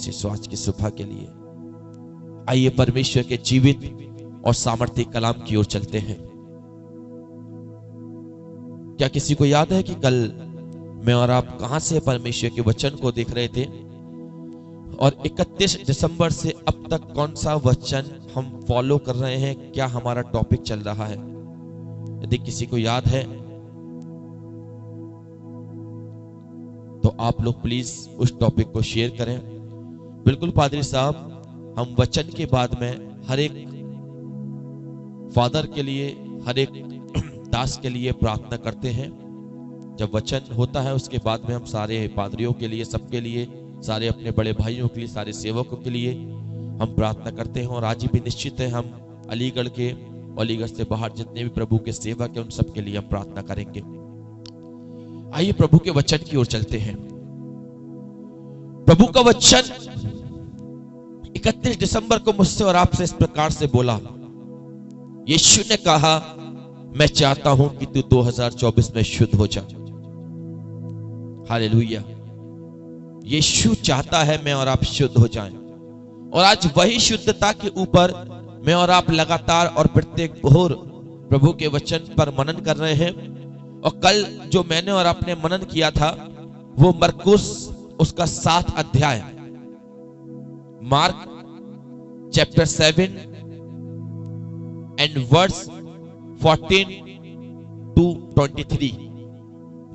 ऐसी स्वास्थ्य की सुबह के लिए आइए परमेश्वर के जीवित और सामर्थ्य कलाम की ओर चलते हैं। क्या किसी को याद है कि कल मैं और आप कहां से परमेश्वर के वचन को देख रहे थे और 31 दिसंबर से अब तक कौन सा वचन हम फॉलो कर रहे हैं, क्या हमारा टॉपिक चल रहा है? यदि किसी को याद है तो आप लोग प्लीज उस टॉपिक को शेयर करें। बिल्कुल पादरी साहब, हम वचन के बाद में हर एक फादर के लिए, हर एक दास के लिए प्रार्थना करते हैं। जब वचन होता है उसके बाद में हम सारे पादरियों के लिए, सबके लिए, सारे अपने बड़े भाइयों के लिए, सारे सेवकों के लिए हम प्रार्थना करते हैं। और आज भी निश्चित है हम अलीगढ़ के, अलीगढ़ से बाहर जितने भी प्रभु के सेवक हैं उन सब के लिए हम प्रार्थना करेंगे। आइए प्रभु के वचन की ओर चलते हैं। प्रभु का वचन 31 दिसंबर को मुझसे और आपसे इस प्रकार से बोला। यीशु ने कहा, मैं चाहता हूं कि तू 2024 में शुद्ध हो जा। हालेलुया। यीशु चाहता है मैं और आप शुद्ध हो जाएं। और आज वही शुद्धता के ऊपर मैं और आप लगातार और प्रत्येक भोर प्रभु के वचन पर मनन कर रहे हैं। और कल जो मैंने और आपने मनन किया था वो मरकुस उसका 7 अध्याय, Mark chapter 7 and verse 14 to 23।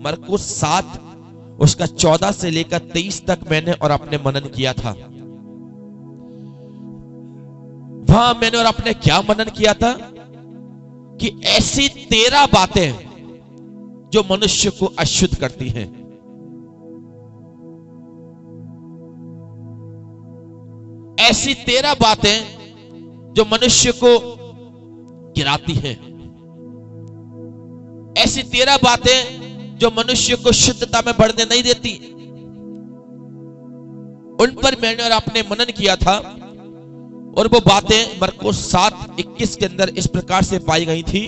मरकुस 7 उसका 14 से लेकर 23 तक मैंने और आपने मनन किया था। वहां मैंने और आपने क्या मनन किया था कि ऐसी 13 बातें जो मनुष्य को अशुद्ध करती हैं। ऐसी 13 बातें जो मनुष्य को गिराती हैं। ऐसी 13 बातें जो मनुष्य को शुद्धता में बढ़ने नहीं देती। उन पर मैंने और आपने मनन किया था। और वो बातें मरकुस 7:21 के अंदर इस प्रकार से पाई गई थी,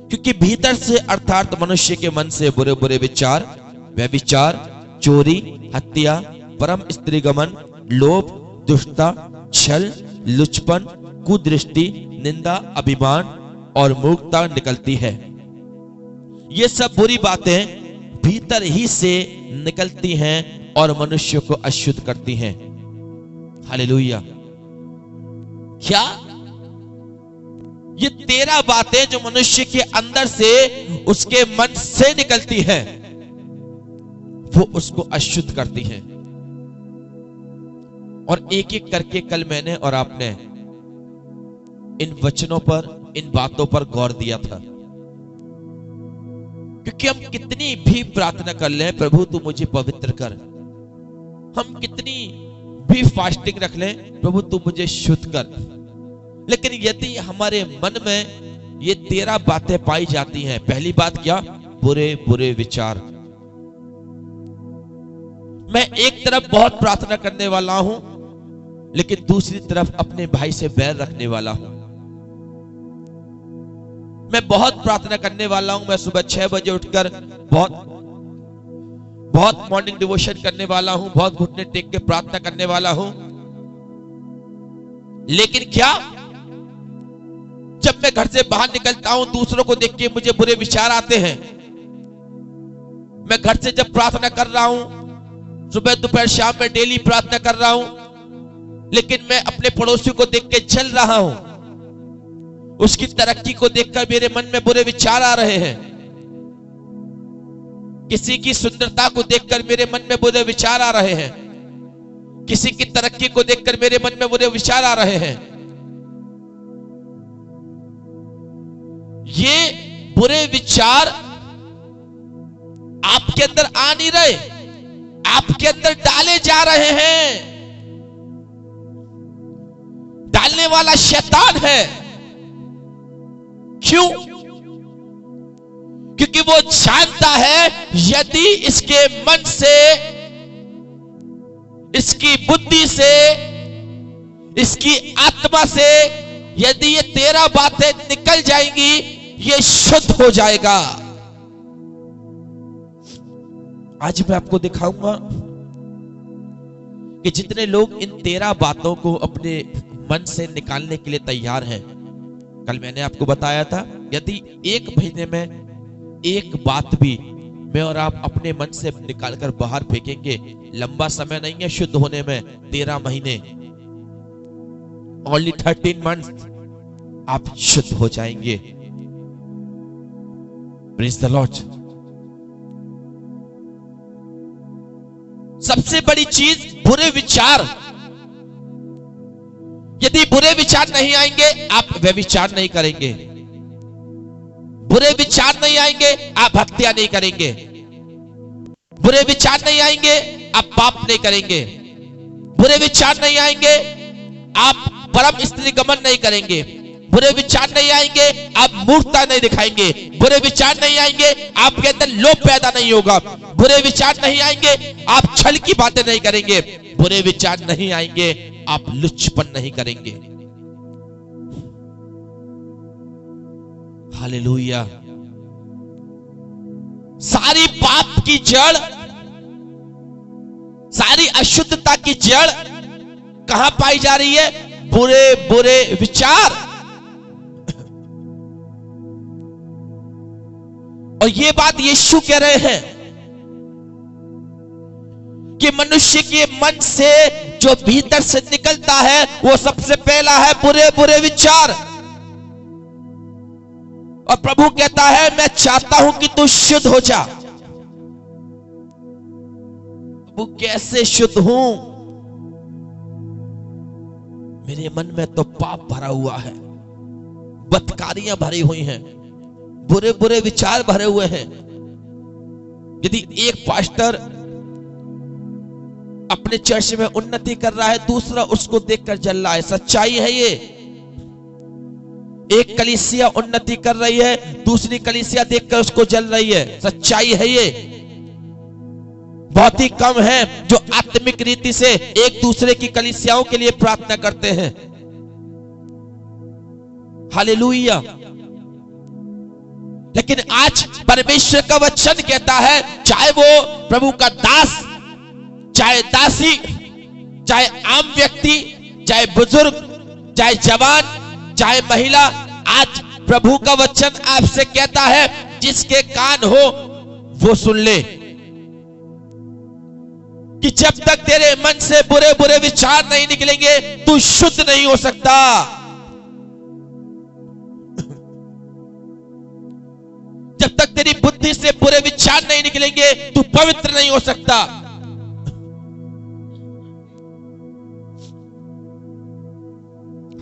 क्योंकि भीतर से अर्थात मनुष्य के मन से बुरे बुरे विचार, व्यभिचार, चोरी, हत्या, परम स्त्रीगमन, लोभ, दुष्टता, छल, लुचपन, कुदृष्टि, निंदा, अभिमान और मूर्खता निकलती है। ये सब बुरी बातें भीतर ही से निकलती हैं और मनुष्य को अशुद्ध करती हैं। हालेलुया। क्या ये 13 बातें जो मनुष्य के अंदर से, उसके मन से निकलती हैं, वो उसको अशुद्ध करती हैं। और एक एक करके कल मैंने और आपने इन वचनों पर, इन बातों पर गौर दिया था। क्योंकि हम कितनी भी प्रार्थना कर लें, प्रभु तू मुझे पवित्र कर, हम कितनी भी फास्टिंग रख लें, प्रभु तू मुझे शुद्ध कर, लेकिन यदि हमारे मन में ये 13 बातें पाई जाती हैं। पहली बात क्या? बुरे बुरे विचार। मैं एक तरफ बहुत प्रार्थना करने वाला हूं, लेकिन दूसरी तरफ अपने भाई से बैर रखने वाला हूं। मैं बहुत प्रार्थना करने वाला हूं, मैं सुबह 6 बजे उठकर बहुत मॉर्निंग डिवोशन करने वाला हूं, बहुत घुटने टेक के प्रार्थना करने वाला हूं, लेकिन क्या जब मैं घर से बाहर निकलता हूं दूसरों को देख के मुझे बुरे विचार आते हैं। मैं घर से जब प्रार्थना कर रहा हूं, सुबह दोपहर शाम में डेली प्रार्थना कर रहा हूं, लेकिन मैं अपने पड़ोसी को देख के जल रहा हूं, उसकी तरक्की को देखकर मेरे मन में बुरे विचार आ रहे हैं। किसी की सुंदरता को देखकर मेरे मन में बुरे विचार आ रहे हैं। किसी की तरक्की को देखकर मेरे मन में बुरे विचार आ रहे हैं। ये बुरे विचार आपके अंदर आ नहीं रहे, आपके अंदर डाले जा रहे हैं। डालने वाला शैतान है। क्यों? क्योंकि वो जानता है यदि इसके मन से, इसकी बुद्धि से, इसकी आत्मा से यदि ये 13 बातें निकल जाएंगी, ये शुद्ध हो जाएगा। आज मैं आपको दिखाऊंगा कि जितने लोग इन 13 बातों को अपने मन से निकालने के लिए तैयार हैं, कल मैंने आपको बताया था, यदि 1 महीने में एक बात भी मैं और आप अपने मन से निकालकर बाहर फेंकेंगे, लंबा समय नहीं है शुद्ध होने में, 13 महीने, ओनली 13 मंथ्स आप शुद्ध हो जाएंगे। Praise the Lord. सबसे बड़ी चीज बुरे विचार, यदि बुरे विचार नहीं आएंगे आप व्यभिचार नहीं करेंगे, बुरे विचार नहीं आएंगे आप हत्या नहीं करेंगे, बुरे विचार नहीं आएंगे आप पाप नहीं करेंगे, बुरे विचार नहीं आएंगे आप परम स्त्री गमन नहीं करेंगे, बुरे विचार नहीं आएंगे आप मूर्खता नहीं दिखाएंगे, बुरे विचार नहीं आएंगे आपके अंदर लोभ पैदा नहीं होगा, बुरे विचार नहीं आएंगे आप छल की बातें नहीं करेंगे, बुरे विचार नहीं आएंगे आप लुच्चपन नहीं करेंगे। हालेलुया। सारी पाप की जड़, सारी अशुद्धता की जड़ कहां पाई जा रही है? बुरे बुरे विचार। और ये बात यीशु कह रहे हैं कि मनुष्य के मन से जो भीतर से निकलता है वो सबसे पहला है बुरे बुरे विचार। और प्रभु कहता है मैं चाहता हूं कि तू शुद्ध हो जा। वो कैसे शुद्ध हूं? मेरे मन में तो पाप भरा हुआ है, बदकारियां भरी हुई हैं, बुरे बुरे विचार भरे हुए हैं। यदि एक पास्टर अपने चर्च में उन्नति कर रहा है, दूसरा उसको देखकर जल रहा है, सच्चाई है ये। एक कलीसिया उन्नति कर रही है, दूसरी कलीसिया देखकर उसको जल रही है, सच्चाई है ये। बहुत ही कम है जो आत्मिक रीति से एक दूसरे की कलीसियाओं के लिए प्रार्थना करते हैं। हालेलुया। लेकिन आज परमेश्वर का वचन कहता है, चाहे वो प्रभु का दास, चाहे दासी, चाहे आम व्यक्ति, चाहे बुजुर्ग, चाहे जवान, चाहे महिला, आज प्रभु का वचन आपसे कहता है जिसके कान हो वो सुन ले कि जब तक तेरे मन से बुरे बुरे विचार नहीं निकलेंगे तू शुद्ध नहीं हो सकता। जब तक तेरी बुद्धि से बुरे विचार नहीं निकलेंगे तू पवित्र नहीं हो सकता।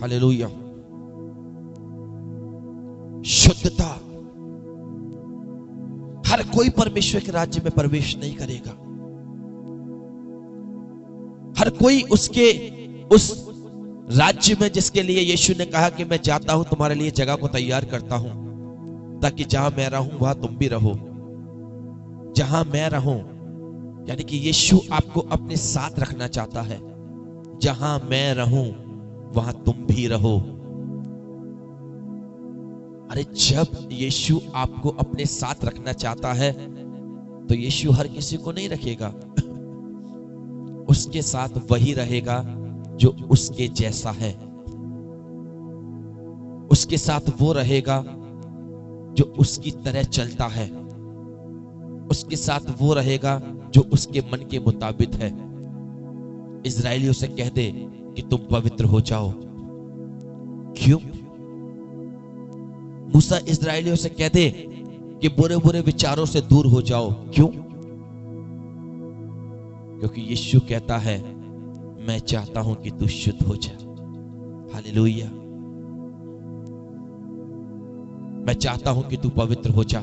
हालेलुया। शुद्धता। हर कोई परमेश्वर के राज्य में प्रवेश नहीं करेगा। हर कोई उसके उस राज्य में जिसके लिए यीशु ने कहा कि मैं जाता हूं तुम्हारे लिए जगह को तैयार करता हूं ताकि जहां मैं रहूं वहां तुम भी रहो। जहां मैं रहूं यानी कि यीशु आपको अपने साथ रखना चाहता है। जहां मैं रहूं वहां तुम भी रहो। अरे जब यीशु आपको अपने साथ रखना चाहता है तो यीशु हर किसी को नहीं रखेगा, उसके साथ वही रहेगा जो उसके जैसा है। उसके साथ वो रहेगा जो उसकी तरह चलता है। उसके साथ वो रहेगा जो उसके मन के मुताबिक है। इस्राएलियों से कह दे कि तुम पवित्र हो जाओ। क्यों? मूसा इस्राएलियों से कह दे कि बुरे बुरे विचारों से दूर हो जाओ। क्यों? क्योंकि यीशु कहता है मैं चाहता हूं कि तू शुद्ध हो जा। हालेलुया। मैं चाहता हूं कि तू पवित्र हो जा।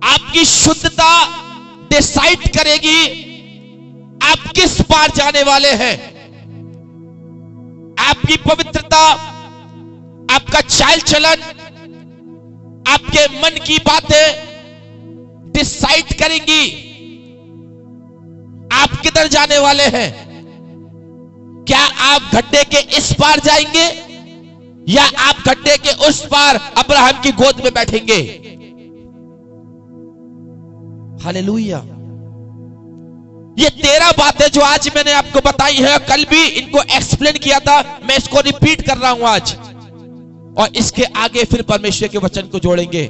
आपकी शुद्धता डिसाइड करेगी आप किस पार जाने वाले हैं। आपकी पवित्रता, आपका चाल चलन, आपके मन की बातें डिसाइड करेंगी आप किधर जाने वाले हैं। क्या आप गड्ढे के इस पार जाएंगे या आप गड्ढे के उस पार अब्राहम की गोद में बैठेंगे। हालेलुया। ये 13 बातें जो आज मैंने आपको बताई है, कल भी इनको एक्सप्लेन किया था, मैं इसको रिपीट कर रहा हूं आज, और इसके आगे फिर परमेश्वर के वचन को जोड़ेंगे,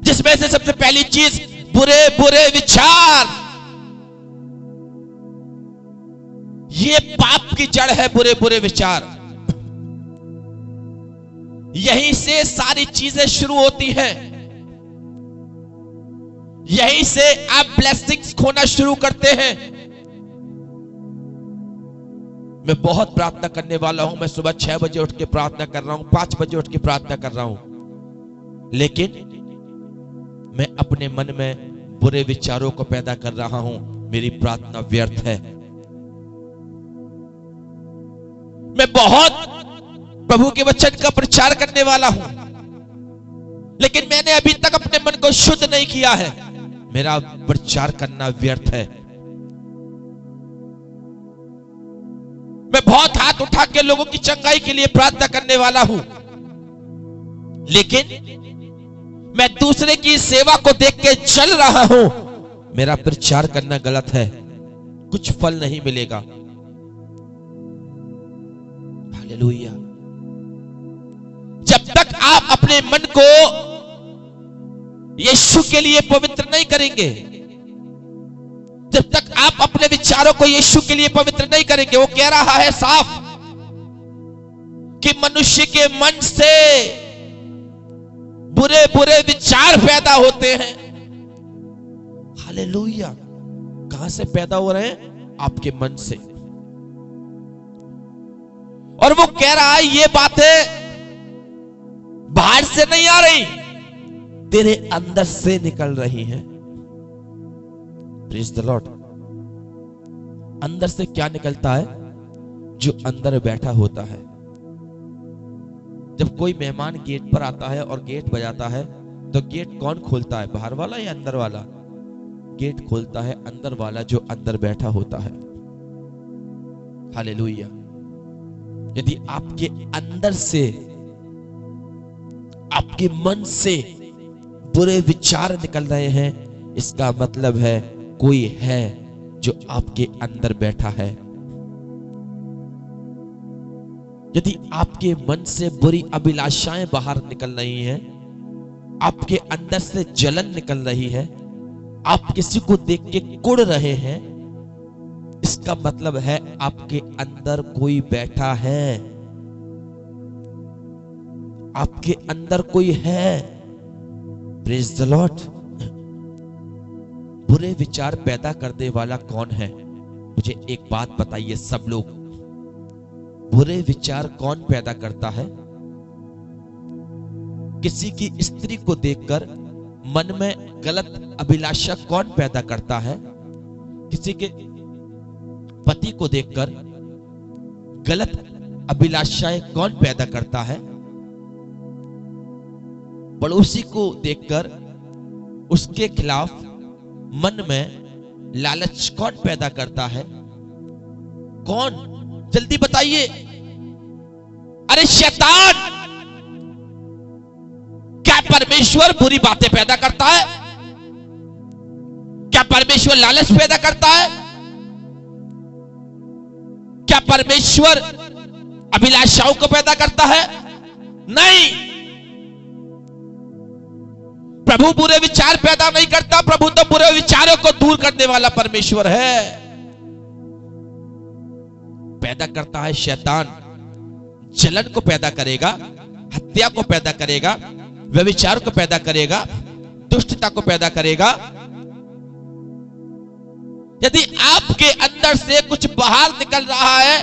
जिसमें से सबसे पहली चीज बुरे बुरे विचार। ये पाप की जड़ है, बुरे बुरे विचार। यहीं से सारी चीजें शुरू होती हैं, यहीं से आप ब्लेसिंग्स खोना शुरू करते हैं। मैं बहुत प्रार्थना करने वाला हूं, मैं सुबह 6 बजे उठ के प्रार्थना कर रहा हूं, 5 बजे उठ के प्रार्थना कर रहा हूं, लेकिन मैं अपने मन में बुरे विचारों को पैदा कर रहा हूं। मेरी प्रार्थना व्यर्थ है। मैं बहुत प्रभु के वचन का प्रचार करने वाला हूं, लेकिन मैंने अभी तक अपने मन को शुद्ध नहीं किया है। मेरा प्रचार करना व्यर्थ है। मैं बहुत हाथ उठा के लोगों की चंगाई के लिए प्रार्थना करने वाला हूं, लेकिन मैं दूसरे की सेवा को देख के चल रहा हूं। मेरा प्रचार करना गलत है, कुछ फल नहीं मिलेगा। हालेलुया। जब तक आप अपने मन को यीशु के लिए पवित्र नहीं करेंगे, जब तक आप अपने विचारों को यीशु के लिए पवित्र नहीं करेंगे, वो कह रहा है साफ कि मनुष्य के मन से बुरे बुरे विचार पैदा होते हैं। हालेलुया। कहां से पैदा हो रहे हैं? आपके मन से। और वो कह रहा है ये बातें बाहर से नहीं आ रही, तेरे अंदर से निकल रही हैं। Praise the Lord. अंदर से क्या निकलता है? जो अंदर बैठा होता है। जब कोई मेहमान गेट पर आता है और गेट बजाता है, तो गेट कौन खोलता है? बाहर वाला या अंदर वाला? गेट खोलता है अंदर वाला, जो अंदर बैठा होता है। हालेलुया। यदि आपके अंदर से, आपके मन से बुरे विचार निकल रहे हैं, इसका मतलब है कोई है जो आपके अंदर बैठा है। यदि आपके मन से बुरी अभिलाषाएं बाहर निकल रही हैं, आपके अंदर से जलन निकल रही है, आप किसी को देख के कुढ़ रहे हैं, इसका मतलब है आपके अंदर कोई बैठा है, आपके अंदर कोई है। Praise the Lord. बुरे विचार पैदा करने वाला कौन है? मुझे एक बात बताइए सब लोग, बुरे विचार कौन पैदा करता है? किसी की स्त्री को देखकर मन में गलत अभिलाषा कौन पैदा करता है? किसी के पति को देखकर गलत अभिलाषाएं कौन पैदा करता है? पड़ोसी को देखकर उसके खिलाफ मन में लालच कौन पैदा करता है? कौन? जल्दी बताइए। अरे शैतान। क्या परमेश्वर बुरी बातें पैदा करता है? क्या परमेश्वर लालच पैदा करता है? क्या परमेश्वर अभिलाषाओं को पैदा करता है? नहीं। प्रभु बुरे विचार पैदा नहीं करता, प्रभु तो बुरे विचारों को दूर करने वाला परमेश्वर है। पैदा करता है शैतान। जलन को पैदा करेगा, हत्या को पैदा करेगा, व्यभिचार को पैदा करेगा, दुष्टता को पैदा करेगा। यदि आपके अंदर से कुछ बाहर निकल रहा है,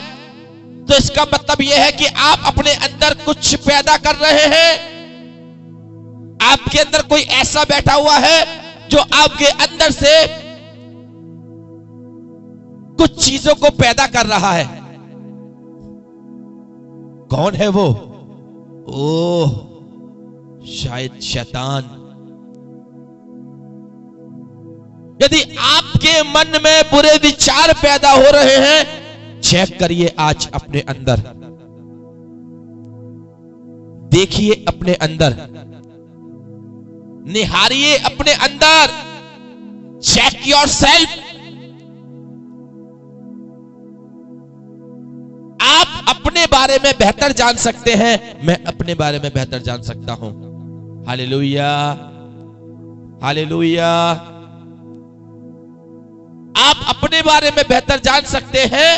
तो इसका मतलब यह है कि आप अपने अंदर कुछ पैदा कर रहे हैं। आपके अंदर कोई ऐसा बैठा हुआ है जो आपके अंदर से कुछ चीजों को पैदा कर रहा है। कौन है वो? ओह, शायद शैतान। यदि आपके मन में बुरे विचार पैदा हो रहे हैं, चेक करिए आज अपने अंदर, देखिए अपने अंदर, निहारिए अपने अंदर, चेक चेक योर सेल्फ। आप अपने बारे में बेहतर जान सकते हैं, मैं अपने बारे में बेहतर जान सकता हूं। Hallelujah, hallelujah. आप अपने बारे में बेहतर जान सकते हैं,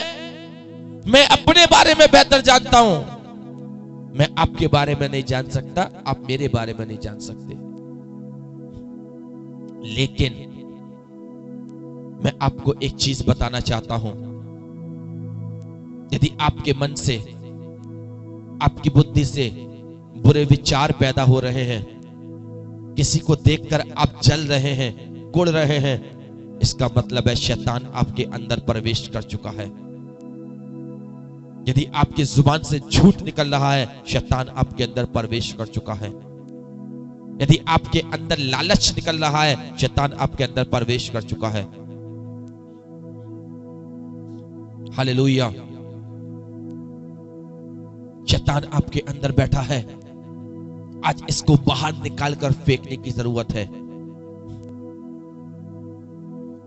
मैं अपने बारे में बेहतर जानता हूं। मैं आपके बारे में नहीं जान सकता, आप मेरे बारे में नहीं जान सकते। लेकिन मैं आपको एक चीज बताना चाहता हूं, यदि आपके मन से, आपकी बुद्धि से बुरे विचार पैदा हो रहे हैं, किसी को देखकर आप जल रहे हैं, कुढ़ रहे हैं, इसका मतलब है शैतान आपके अंदर प्रवेश कर चुका है। यदि आपकी जुबान से झूठ निकल रहा है, शैतान आपके अंदर प्रवेश कर चुका है। यदि आपके अंदर लालच निकल रहा है, शैतान आपके अंदर प्रवेश कर चुका है। हालेलुया। शैतान आपके अंदर बैठा है, आज इसको बाहर निकालकर फेंकने की जरूरत है।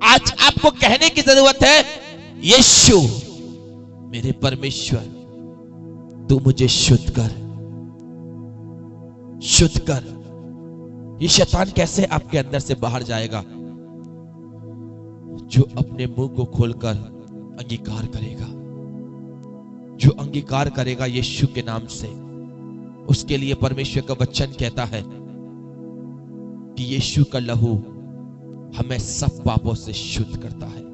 आज आपको कहने की जरूरत है, यीशु मेरे परमेश्वर, तू मुझे शुद्ध कर, शुद्ध कर। ये शैतान कैसे आपके अंदर से बाहर जाएगा? जो अपने मुंह को खोलकर अंगीकार करेगा, जो अंगीकार करेगा यीशु के नाम से, उसके लिए परमेश्वर का वचन कहता है कि यीशु का लहू हमें सब पापों से शुद्ध करता है।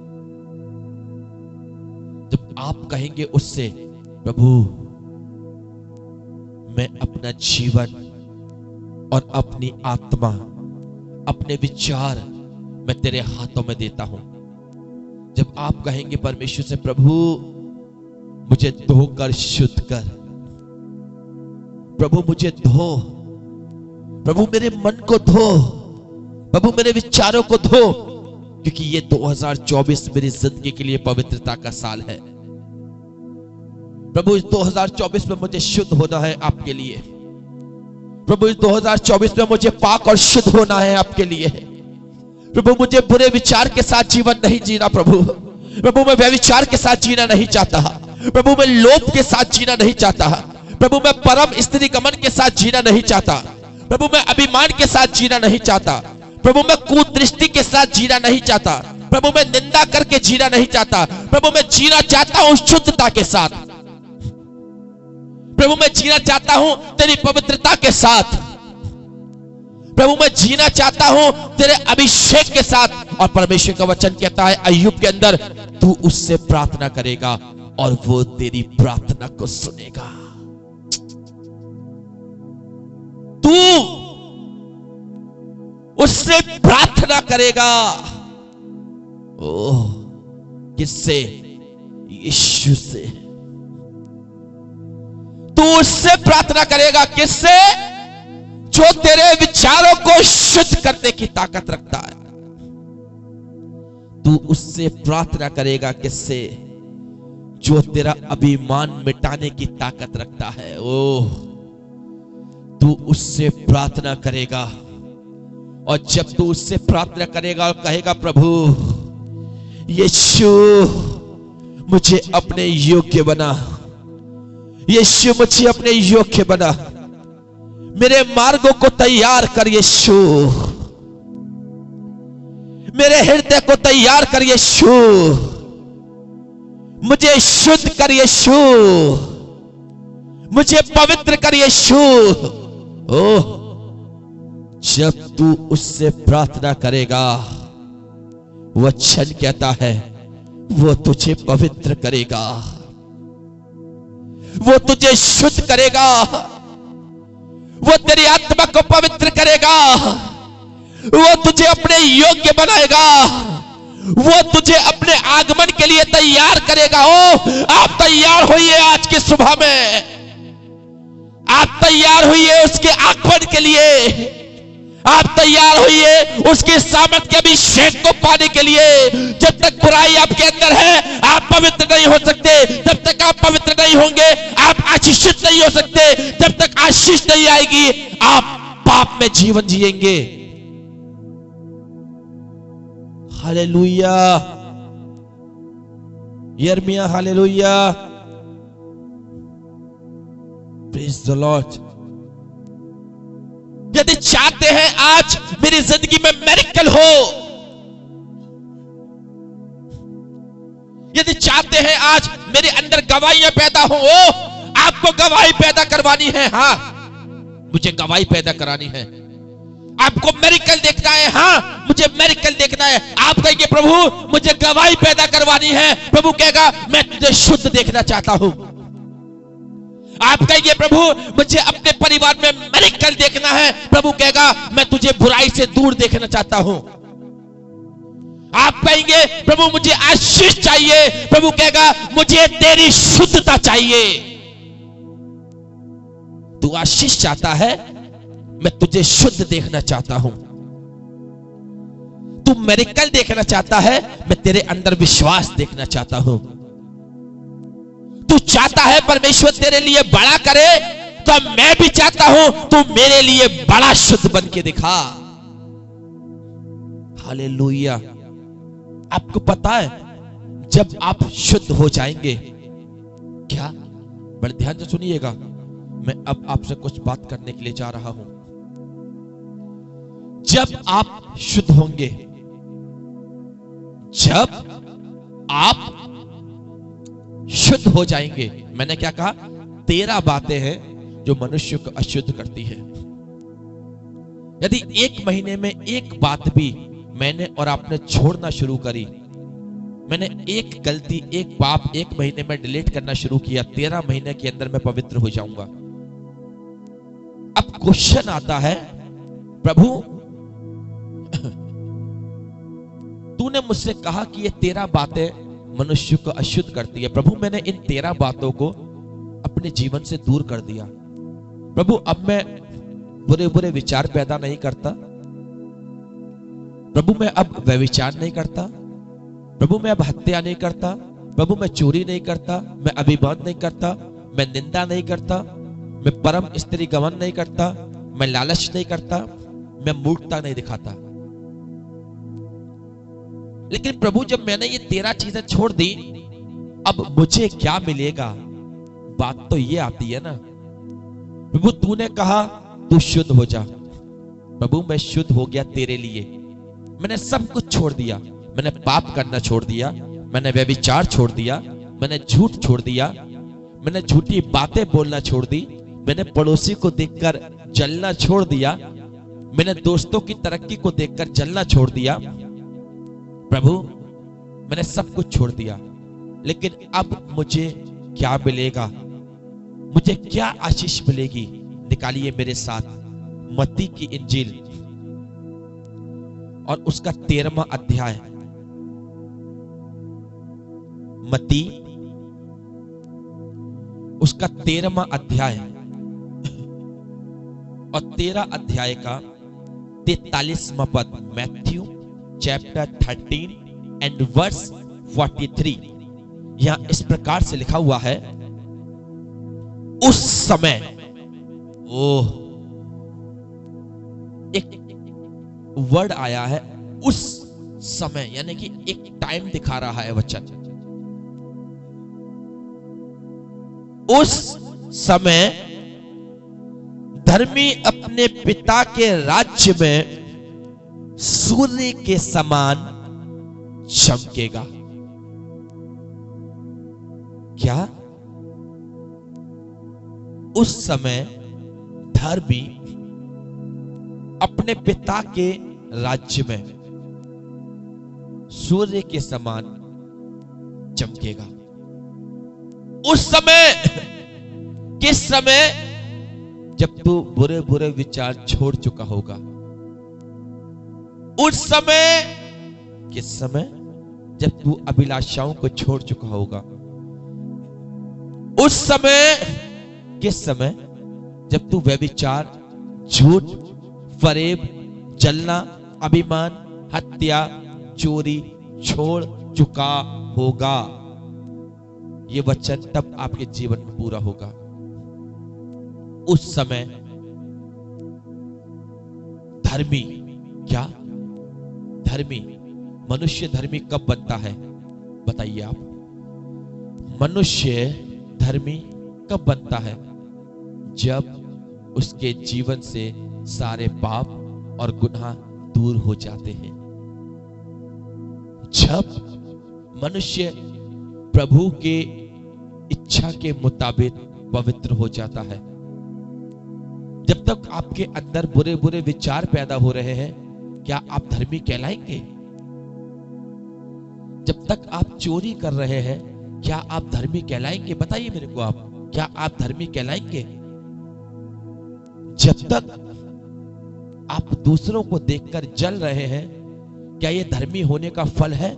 जब आप कहेंगे उससे, प्रभु मैं अपना जीवन और अपनी आत्मा, अपने विचार मैं तेरे हाथों में देता हूं। जब आप कहेंगे परमेश्वर से, प्रभु मुझे धोकर शुद्ध कर, प्रभु मुझे धो, प्रभु मेरे मन को धो, प्रभु मेरे विचारों को धो, क्योंकि ये 2024 मेरी जिंदगी के लिए पवित्रता का साल है। प्रभु इस 2024 में मुझे शुद्ध होना है आपके लिए। प्रभु इस 2024 में मुझे पाक और शुद्ध होना है आपके लिए। प्रभु मुझे बुरे विचार के साथ जीवन नहीं जीना। प्रभु मैं व्यभिचार के साथ जीना नहीं चाहता। प्रभु मैं लोभ के साथ जीना नहीं चाहता। प्रभु मैं परम स्त्री गमन के साथ जीना नहीं चाहता। प्रभु मैं अभिमान के साथ जीना नहीं चाहता। प्रभु मैं कुदृष्टि के साथ जीना नहीं चाहता। प्रभु मैं निंदा करके जीना नहीं चाहता। प्रभु मैं जीना चाहता हूं शुद्धता के साथ। प्रभु मैं जीना चाहता हूं तेरी पवित्रता के साथ। प्रभु मैं जीना चाहता हूं तेरे अभिषेक के साथ। और परमेश्वर का वचन कहता है अय्यूब के अंदर, तू उससे प्रार्थना करेगा और वो तेरी प्रार्थना को सुनेगा। तू उससे प्रार्थना करेगा। ओह, किससे? यीशु से। तू उससे प्रार्थना करेगा, किससे? जो तेरे विचारों को शुद्ध करने की ताकत रखता है। तू उससे प्रार्थना करेगा, किससे? जो तेरा अभिमान मिटाने की ताकत रखता है। ओह, तू उससे प्रार्थना करेगा। और जब तू उससे प्रार्थना करेगा और कहेगा, प्रभु यीशु मुझे अपने योग्य बना, यीशु मुझे अपने योग्य बना, मेरे मार्गों को तैयार कर यीशु, मेरे हृदय को तैयार कर यीशु, मुझे शुद्ध कर यीशु, मुझे पवित्र कर यीशु। ओह, जब तू उससे प्रार्थना करेगा, वचन कहता है वो तुझे पवित्र करेगा, वो तुझे शुद्ध करेगा, वो तेरी आत्मा को पवित्र करेगा, वो तुझे अपने योग्य बनाएगा, वो तुझे अपने आगमन के लिए तैयार करेगा। ओ, आप तैयार होइए आज की सुबह में, आप तैयार होइए उसके आगमन के लिए, आप तैयार होइए उसके सामर्थ के अभिषेक को पाने के लिए। जब तक बुराई आपके अंदर है, आप पवित्र नहीं हो सकते। जब तक आप पवित्र नहीं होंगे, आप आशीषित नहीं हो सकते। जब तक आशीष नहीं आएगी, आप पाप में जीवन जिएंगे। हालेलुया, यिर्मयाह, हालेलुया, प्रेज द लॉर्ड। यदि चाहते हैं आज मेरी जिंदगी में मेरिकल हो, यदि चाहते हैं आज मेरे अंदर गवाहियां पैदा हो, आपको गवाही पैदा करवानी है, हाँ मुझे गवाही पैदा करानी है। आपको मेरिकल देखना है, हाँ मुझे मेरिकल देखना है। आप कहेंगे प्रभु मुझे गवाही पैदा करवानी है, प्रभु कहेगा मैं तुझे शुद्ध देखना चाहता हूं। आप कहेंगे प्रभु मुझे अपने परिवार में मेरिकल देखना है, प्रभु कहेगा मैं तुझे बुराई से दूर देखना चाहता हूं। आप कहेंगे प्रभु मुझे आशीष चाहिए, प्रभु कहेगा मुझे तेरी शुद्धता चाहिए। तू आशीष चाहता है, मैं तुझे शुद्ध देखना चाहता हूं। तू मेरिकल देखना चाहता है, मैं तेरे अंदर विश्वास देखना चाहता हूं। तू चाहता है परमेश्वर तेरे लिए बड़ा करे, तो मैं भी चाहता हूं तू मेरे लिए बड़ा शुद्ध बन के दिखा। हालेलुया। आपको पता है जब आप शुद्ध हो जाएंगे, क्या, बड़े ध्यान से सुनिएगा, मैं अब आपसे कुछ बात करने के लिए जा रहा हूं। जब आप शुद्ध होंगे, जब आप शुद्ध हो जाएंगे, मैंने क्या कहा, 13 बातें हैं जो मनुष्य को अशुद्ध करती है। यदि 1 महीने में एक बात भी मैंने और आपने छोड़ना शुरू करी, मैंने एक गलती, एक पाप 1 महीने में डिलीट करना शुरू किया, 13 महीने के अंदर मैं पवित्र हो जाऊंगा। अब क्वेश्चन आता है, प्रभु तूने मुझसे कहा कि ये 13 बातें मनुष्य को अशुद्ध करती है। प्रभु मैंने इन 13 बातों को अपने जीवन से दूर कर दिया। प्रभु अब मैं बुरे बुरे विचार पैदा नहीं करता। प्रभु मैं अब व्यभिचार नहीं करता। प्रभु मैं अब हत्या नहीं करता। प्रभु मैं चोरी नहीं करता। मैं अभिमान नहीं करता। मैं निंदा नहीं करता। मैं परम स्त्री गमन नहीं करता। मैं लालच नहीं करता। मैं मूर्खता नहीं दिखाता। लेकिन प्रभु जब मैंने ये 13 चीजें छोड़ दी, अब मुझे क्या मिलेगा? बात तो ये आती है ना, प्रभु तूने कहा तू शुद्ध हो जा। प्रभु मैं शुद्ध हो गया तेरे लिए। मैंने सब कुछ छोड़ दिया। मैंने पाप करना छोड़ दिया। मैंने व्यभिचार छोड़ दिया। मैंने झूठ छोड़ दिया। मैंने झूठी बातें बोलना छोड़ दी। मैंने पड़ोसी को देखकर जलना छोड़ दिया। मैंने दोस्तों की तरक्की को देखकर जलना छोड़ दिया। प्रभु मैंने सब कुछ छोड़ दिया, लेकिन अब मुझे क्या मिलेगा? मुझे क्या आशीष मिलेगी? निकालिए मेरे साथ मत्ती की इंजील और उसका 13वां अध्याय। मत्ती उसका 13वां अध्याय और 13 अध्याय का 43वां पद। Matthew chapter 13 and verse 43। यहां इस प्रकार से लिखा हुआ है, उस समय, ओह, एक वर्ड आया है उस समय, यानी कि एक टाइम दिखा रहा है वचन। उस समय धर्मी अपने पिता के राज्य में सूर्य के समान चमकेगा। क्या? उस समय धर्मी अपने पिता के राज्य में सूर्य के समान चमकेगा। उस समय, किस समय? जब तू बुरे बुरे विचार छोड़ चुका होगा। उस समय, किस समय? जब तू अभिलाषाओं को छोड़ चुका होगा। उस समय, किस समय? जब तू व्यभिचार, झूठ, फरेब, जलना, अभिमान, हत्या, चोरी छोड़ चुका होगा। ये वचन तब आपके जीवन में पूरा होगा। उस समय धर्मी, क्या? धर्मी मनुष्य धर्मी कब बनता है? बताइए आप। मनुष्य धर्मी कब बनता है? जब उसके जीवन से सारे पाप और गुनाह दूर हो जाते हैं। जब मनुष्य प्रभु के इच्छा के मुताबिक पवित्र हो जाता है। जब तक आपके अंदर बुरे बुरे विचार पैदा हो रहे हैं, क्या आप धर्मी कहलाएंगे? जब तक आप चोरी कर रहे हैं, क्या आप धर्मी कहलाएंगे? बताइए मेरे को आप, क्या आप धर्मी कहलाएंगे? जब तक आप दूसरों को देखकर जल रहे हैं, क्या यह धर्मी होने का फल है?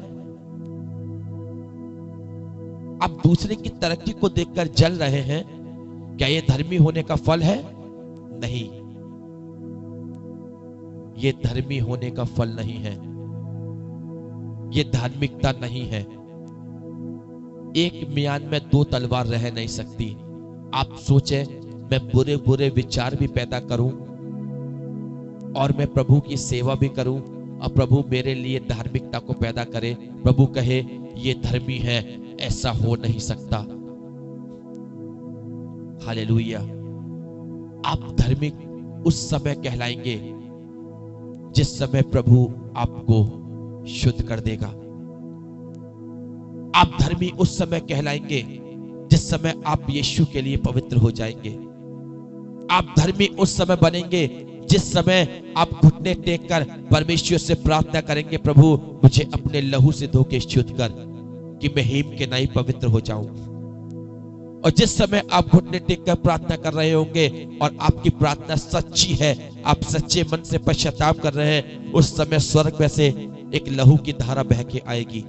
आप दूसरे की तरक्की को देखकर जल रहे हैं, क्या यह धर्मी होने का फल है? नहीं, यह धर्मी होने का फल नहीं है, यह धार्मिकता नहीं है। एक म्यान में दो तलवार रह नहीं सकती। आप सोचे मैं बुरे बुरे विचार भी पैदा करूं और मैं प्रभु की सेवा भी करूं और प्रभु मेरे लिए धार्मिकता को पैदा करे, प्रभु कहे ये धर्मी है, ऐसा हो नहीं सकता। हालेलुया। आप धार्मिक उस समय कहलाएंगे जिस समय प्रभु आपको शुद्ध कर देगा। आप धर्मी उस समय कहलाएंगे जिस समय आप यीशु के लिए पवित्र हो जाएंगे। आप धर्मी उस समय बनेंगे जिस समय आप घुटने टेक कर परमेश्वर से प्रार्थना करेंगे, प्रभु मुझे अपने लहू से धो के शुद्ध कर कि मैं हिम के नहीं पवित्र हो जाऊं। और जिस समय आप घुटने टेक कर प्रार्थना कर रहे होंगे और आपकी प्रार्थना सच्ची है, आप सच्चे मन से पश्चाताप कर रहे हैं, उस समय स्वर्ग में से एक लहू की धारा बह के आएगी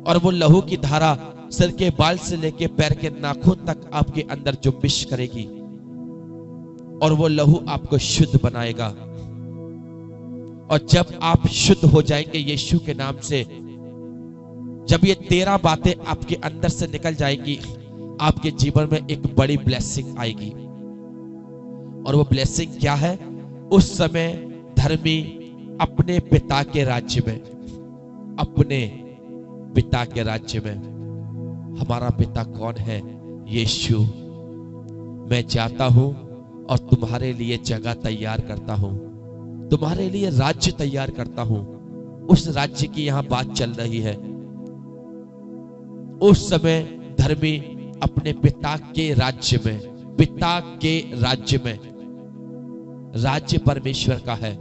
और वो लहू की धारा सिर के बाल से लेके पैर के नाखून तक आपके अंदर जुम्बिश करेगी और वो लहू आपको शुद्ध बनाएगा। और जब आप शुद्ध हो जाएंगे यीशु के नाम से, जब ये 13 बातें आपके अंदर से निकल जाएंगी, आपके जीवन में एक बड़ी ब्लेसिंग आएगी। और वो ब्लेसिंग क्या है? उस समय धर्मी अपने पिता के राज्य में, अपने पिता के राज्य में। हमारा पिता कौन है? यीशु। मैं जाता हूं और तुम्हारे लिए जगह तैयार करता हूं, तुम्हारे लिए राज्य तैयार करता हूं। उस राज्य की यहां बात चल रही है। उस समय धर्मी अपने पिता के राज्य में, पिता के राज्य में, राज्य परमेश्वर का है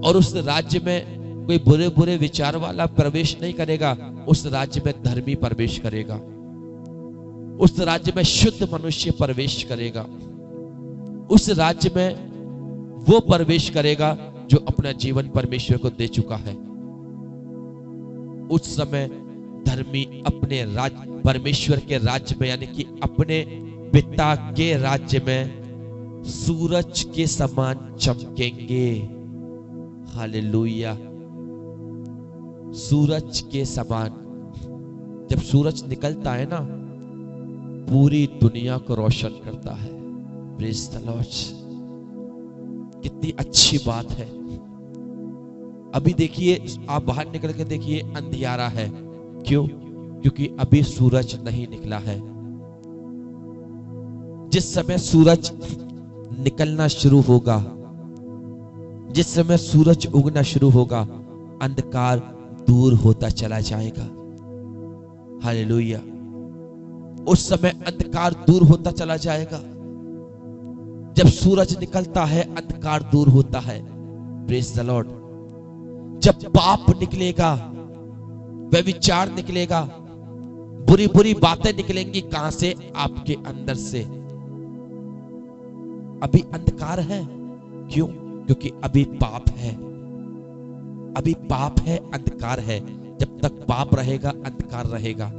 और उस राज्य में कोई बुरे बुरे विचार वाला प्रवेश नहीं करेगा, उस राज्य में धर्मी प्रवेश करेगा, उस राज्य में शुद्ध मनुष्य प्रवेश करेगा, उस राज्य में वो प्रवेश करेगा जो अपना जीवन परमेश्वर को दे चुका है। उस समय धर्मी अपने राज्य, परमेश्वर के राज्य में, यानी कि अपने पिता के राज्य में सूरज के समान चमकेंगे। हालेलुया। सूरज के समान। जब सूरज निकलता है ना, पूरी दुनिया को रोशन करता है। Praise the Lord. कितनी अच्छी बात है। अभी देखिए, आप बाहर निकल के देखिए, अंधियारा है। क्यों? क्योंकि अभी सूरज नहीं निकला है। जिस समय सूरज निकलना शुरू होगा, जिस समय सूरज उगना शुरू होगा, अंधकार दूर होता चला जाएगा। हालेलुया। उस समय अंधकार दूर होता चला जाएगा। जब सूरज निकलता है, अंधकार दूर होता है। Praise the Lord. जब पाप निकलेगा, व्यभिचार निकलेगा, बुरी बुरी बातें निकलेंगी। कहां से? आपके अंदर से। अभी अंधकार है। क्यों? क्योंकि अभी पाप है। अभी पाप है, अंधकार है। जब तक पाप रहेगा, अंधकार रहेगा।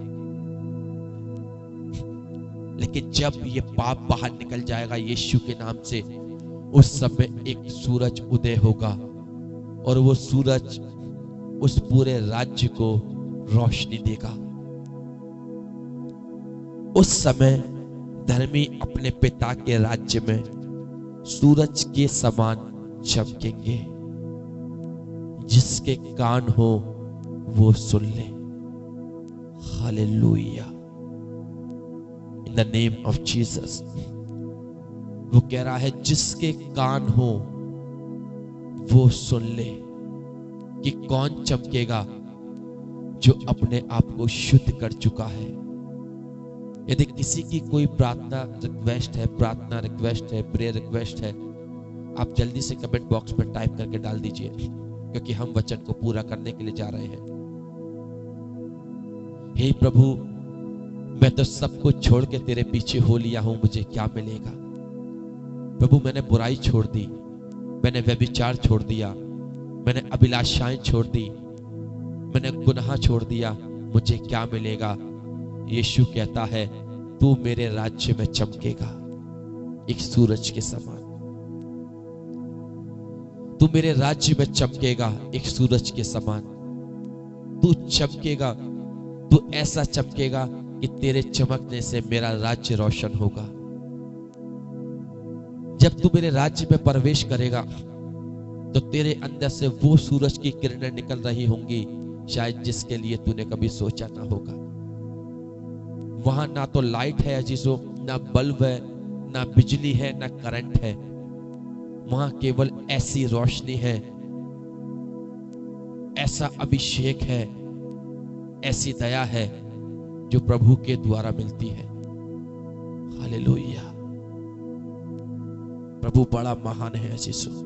लेकिन जब ये पाप बाहर निकल जाएगा यीशु के नाम से, उस समय एक सूरज उदय होगा और वो सूरज उस पूरे राज्य को रोशनी देगा। उस समय धर्मी अपने पिता के राज्य में सूरज के समान चमकेंगे। जिसके कान हो वो सुन ले। Hallelujah, in the name of Jesus. वो कह रहा है जिसके कान हो वो सुन ले कि कौन चमकेगा, जो अपने आप को शुद्ध कर चुका है। यदि किसी की कोई प्रार्थना रिक्वेस्ट है, प्रेयर रिक्वेस्ट है, आप जल्दी से कमेंट बॉक्स में टाइप करके डाल दीजिए, क्योंकि हम वचन को पूरा करने के लिए जा रहे हैं। हे प्रभु, मैं तो सब कुछ छोड़ के तेरे पीछे हो लिया हूं, मुझे क्या मिलेगा? प्रभु, मैंने बुराई छोड़ दी, मैंने व्यभिचार छोड़ दिया, मैंने अभिलाषाएं छोड़ दी, मैंने गुनाह छोड़ दिया, मुझे क्या मिलेगा? यीशु कहता है तू मेरे राज्य में चमकेगा एक सूरज के समान। तू मेरे राज्य में चमकेगा एक सूरज के समान। तू चमकेगा, तू ऐसा चमकेगा कि तेरे चमकने से मेरा राज्य रोशन होगा। जब तू मेरे राज्य में प्रवेश करेगा तो तेरे अंदर से वो सूरज की किरणें निकल रही होंगी, शायद जिसके लिए तूने कभी सोचा ना होगा। वहां ना तो लाइट है अजीजों, ना बल्ब है, ना बिजली है, ना करंट है। वहां केवल ऐसी रोशनी है, ऐसा अभिषेक है, ऐसी दया है जो प्रभु के द्वारा मिलती है। हालेलुया, प्रभु बड़ा महान है अजीजों।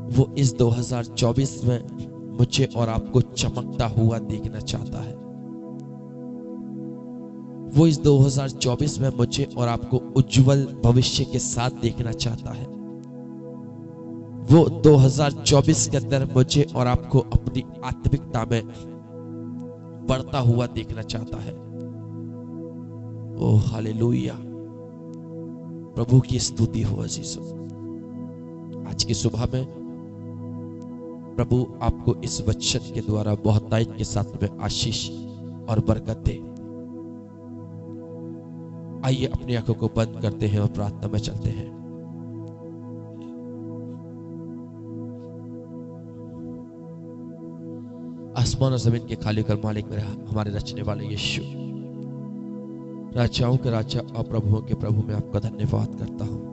वो इस 2024 में मुझे और आपको चमकता हुआ देखना चाहता है। वो इस 2024 में मुझे और आपको उज्जवल भविष्य के साथ देखना चाहता है। वो 2024 के अंदर मुझे और आपको अपनी आत्मिकता में बढ़ता हुआ देखना चाहता है। ओ हालेलुया, प्रभु की स्तुति हो अजीजों। आज की सुबह में प्रभु आपको इस वचन के द्वारा बहुतायत के साथ में आशीष और बरकत दे। आइए अपनी आंखों को बंद करते हैं और प्रार्थना में चलते हैं। आसमान और जमीन के खाली कर मालिक मेरा हमारे रचने वाले यीशु, राजाओं के राजा और प्रभुओं के प्रभु, मैं आपका धन्यवाद करता हूं।